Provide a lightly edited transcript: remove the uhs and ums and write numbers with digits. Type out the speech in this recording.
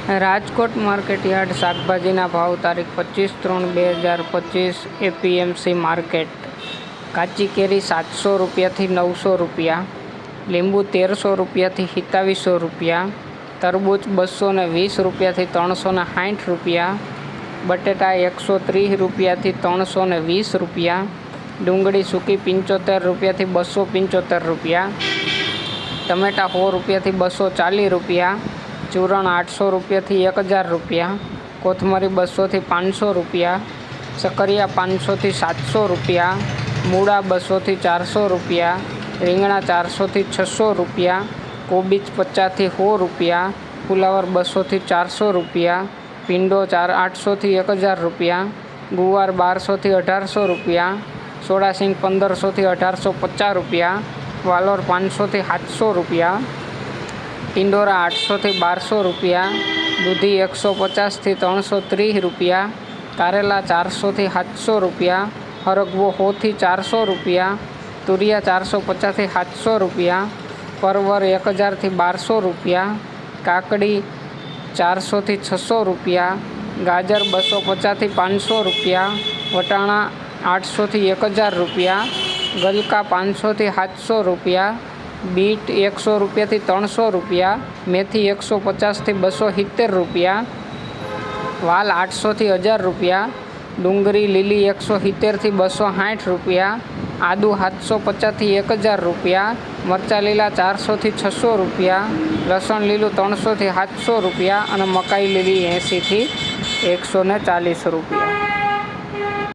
Rajkot market yard શાકભાજીના ભાવ તારીખ 25/3/2025 એપીએમસી માર્કેટ. કાચી કેરી 700 રૂપિયાથી 900 રૂપિયા, લીંબુ 1300 રૂપિયાથી 2700 રૂપિયા, તરબૂચ 220 રૂપિયાથી 360 રૂપિયા, બટેટા 130 રૂપિયાથી 320 રૂપિયા, ડુંગળી સૂકી 75 રૂપિયાથી 275 રૂપિયા, ટમેટા 100 રૂપિયાથી 240 રૂપિયા, ચૂરણ 800 રૂપિયાથી 1000 રૂપિયા, કોથમરી 200થી 500 રૂપિયા, સકરિયા 500થી 700 રૂપિયા, મૂળા 200થી 400 રૂપિયા, રીંગણા 400થી 600 રૂપિયા, કોબીજ 50થી 100 રૂપિયા, ફુલાવર 200થી 400 રૂપિયા, ભીંડો 800થી 1000 રૂપિયા, ગુવાર 1200થી 1800 રૂપિયા, સોડાસિંગ 1500થી 1850 રૂપિયા, વાલોર 500થી 700 રૂપિયા, ટિંડોરા 800થી 1200 રૂપિયા, દૂધી 150થી 330 રૂપિયા, કારેલા 400થી 700 રૂપિયા, હરગવો 100થી 400 રૂપિયા, તુરિયા 450થી 700 રૂપિયા, પરવર 1000થી 1200 રૂપિયા, કાકડી 400થી 600 રૂપિયા, ગાજર 250થી 500 રૂપિયા, વટાણા 800થી 1000 રૂપિયા, ગલકા 500થી 700 રૂપિયા, બીટ 100 રૂપિયાથી 300 રૂપિયા, મેથી 150થી 270 રૂપિયા, વાલ 800થી 1000 રૂપિયા, ડુંગળી લીલી 170થી 260 રૂપિયા, આદુ 750થી 1000 રૂપિયા, મરચાં લીલા 400થી 600 રૂપિયા, લસણ લીલું 300થી 700 રૂપિયા અને મકાઈ લીલી 80થી 140 રૂપિયા.